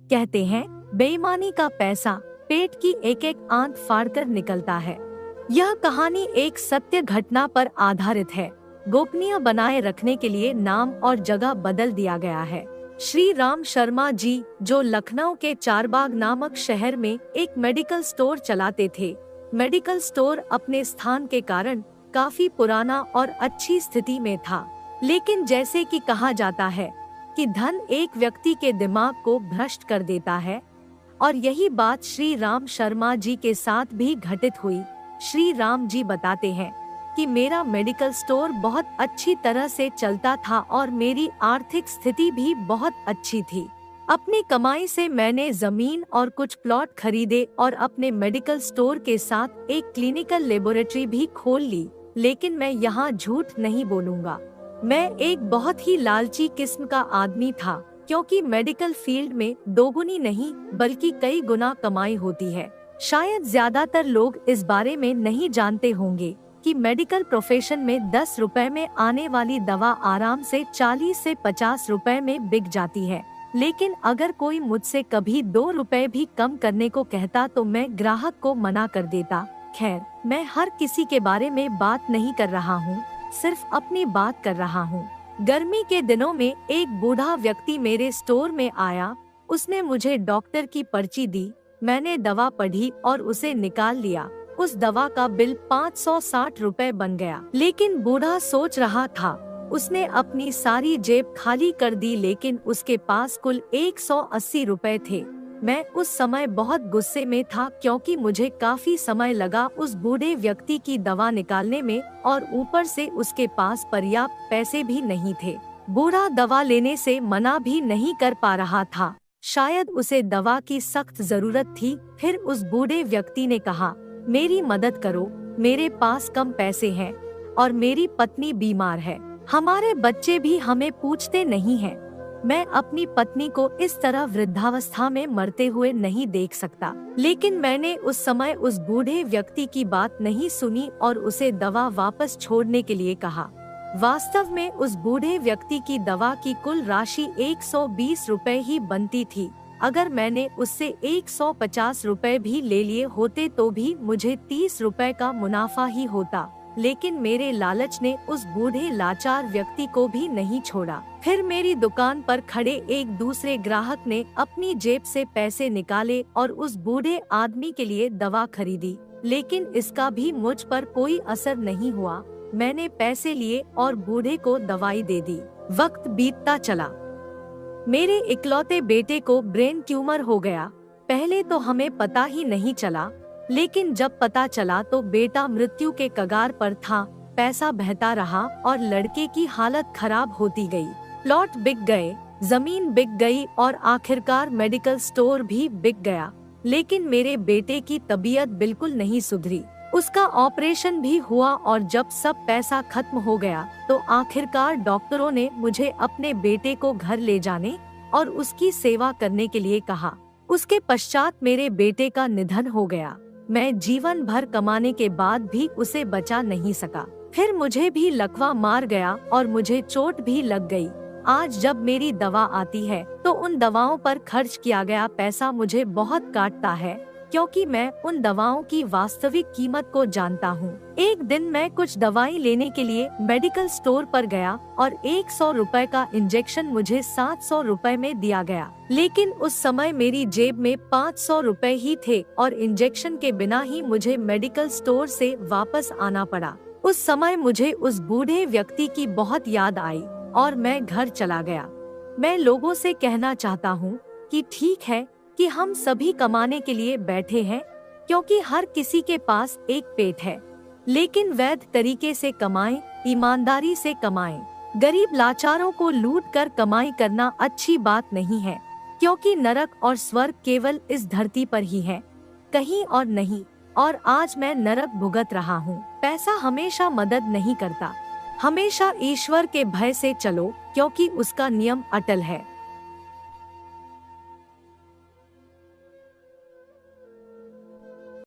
कहते हैं, बेईमानी का पैसा पेट की एक एक आंत फाड़कर निकलता है। यह कहानी एक सत्य घटना पर आधारित है। गोपनीय बनाए रखने के लिए नाम और जगह बदल दिया गया है। श्री राम शर्मा जी, जो लखनऊ के चारबाग नामक शहर में एक मेडिकल स्टोर चलाते थे। मेडिकल स्टोर अपने स्थान के कारण काफी पुराना और अच्छी स्थिति में था, लेकिन जैसे कि कहा जाता है कि धन एक व्यक्ति के दिमाग को भ्रष्ट कर देता है, और यही बात श्री राम शर्मा जी के साथ भी घटित हुई। श्री राम जी बताते हैं कि मेरा मेडिकल स्टोर बहुत अच्छी तरह से चलता था और मेरी आर्थिक स्थिति भी बहुत अच्छी थी। अपनी कमाई से मैंने जमीन और कुछ प्लॉट खरीदे और अपने मेडिकल स्टोर के साथ एक क्लिनिकल लेबोरेटरी भी खोल ली। लेकिन मैं यहाँ झूठ नहीं बोलूँगा, मैं एक बहुत ही लालची किस्म का आदमी था, क्योंकि मेडिकल फील्ड में दोगुनी नहीं बल्कि कई गुना कमाई होती है। शायद ज्यादातर लोग इस बारे में नहीं जानते होंगे कि मेडिकल प्रोफेशन में 10 रुपए में आने वाली दवा आराम से 40 से 50 रुपए में बिक जाती है। लेकिन अगर कोई मुझसे कभी 2 रुपए भी कम करने को कहता तो मैं ग्राहक को मना कर देता। खैर, मैं हर किसी के बारे में बात नहीं कर रहा हूँ, सिर्फ अपनी बात कर रहा हूँ। गर्मी के दिनों में एक बूढ़ा व्यक्ति मेरे स्टोर में आया। उसने मुझे डॉक्टर की पर्ची दी। मैंने दवा पढ़ी और उसे निकाल लिया। उस दवा का बिल 560 रुपए बन गया। लेकिन बूढ़ा सोच रहा था, उसने अपनी सारी जेब खाली कर दी, लेकिन उसके पास कुल 180 रुपए थे। मैं उस समय बहुत गुस्से में था, क्योंकि मुझे काफी समय लगा उस बूढ़े व्यक्ति की दवा निकालने में, और ऊपर से उसके पास पर्याप्त पैसे भी नहीं थे। बूढ़ा दवा लेने से मना भी नहीं कर पा रहा था। शायद उसे दवा की सख्त जरूरत थी। फिर उस बूढ़े व्यक्ति ने कहा, मेरी मदद करो, मेरे पास कम पैसे हैं और मेरी पत्नी बीमार है। हमारे बच्चे भी हमें पूछते नहीं हैं। मैं अपनी पत्नी को इस तरह वृद्धावस्था में मरते हुए नहीं देख सकता। लेकिन मैंने उस समय उस बूढ़े व्यक्ति की बात नहीं सुनी और उसे दवा वापस छोड़ने के लिए कहा। वास्तव में उस बूढ़े व्यक्ति की दवा की कुल राशि 120 रुपए ही बनती थी। अगर मैंने उससे 150 रुपए भी ले लिए होते तो भी मुझे 30 रुपए का मुनाफा ही होता। लेकिन मेरे लालच ने उस बूढ़े लाचार व्यक्ति को भी नहीं छोड़ा। फिर मेरी दुकान पर खड़े एक दूसरे ग्राहक ने अपनी जेब से पैसे निकाले और उस बूढ़े आदमी के लिए दवा खरीदी। लेकिन इसका भी मुझ पर कोई असर नहीं हुआ। मैंने पैसे लिए और बूढ़े को दवाई दे दी। वक्त बीतता चला। मेरे इकलौते बेटे को ब्रेन ट्यूमर हो गया। पहले तो हमें पता ही नहीं चला, लेकिन जब पता चला तो बेटा मृत्यु के कगार पर था। पैसा बहता रहा और लड़के की हालत खराब होती गई। प्लॉट बिक गए, जमीन बिक गई और आखिरकार मेडिकल स्टोर भी बिक गया। लेकिन मेरे बेटे की तबीयत बिल्कुल नहीं सुधरी। उसका ऑपरेशन भी हुआ और जब सब पैसा खत्म हो गया तो आखिरकार डॉक्टरों ने मुझे अपने बेटे को घर ले जाने और उसकी सेवा करने के लिए कहा। उसके पश्चात मेरे बेटे का निधन हो गया। मैं जीवन भर कमाने के बाद भी उसे बचा नहीं सका। फिर मुझे भी लकवा मार गया और मुझे चोट भी लग गई। आज जब मेरी दवा आती है तो उन दवाओं पर खर्च किया गया पैसा मुझे बहुत काटता है, क्योंकि मैं उन दवाओं की वास्तविक कीमत को जानता हूँ। एक दिन मैं कुछ दवाई लेने के लिए मेडिकल स्टोर पर गया और 100 रुपए का इंजेक्शन मुझे 700 रुपए में दिया गया। लेकिन उस समय मेरी जेब में 500 रुपए ही थे और इंजेक्शन के बिना ही मुझे मेडिकल स्टोर से वापस आना पड़ा। उस समय मुझे उस बूढ़े व्यक्ति की बहुत याद आई और मैं घर चला गया। मैं लोगों से कहना चाहता हूँ कि ठीक है कि हम सभी कमाने के लिए बैठे हैं, क्योंकि हर किसी के पास एक पेट है। लेकिन वैध तरीके से कमाएं, ईमानदारी से कमाएं। गरीब लाचारों को लूट कर कमाई करना अच्छी बात नहीं है, क्योंकि नरक और स्वर्ग केवल इस धरती पर ही है, कहीं और नहीं। और आज मैं नरक भुगत रहा हूँ। पैसा हमेशा मदद नहीं करता। हमेशा ईश्वर के भय से चलो, क्योंकि उसका नियम अटल है।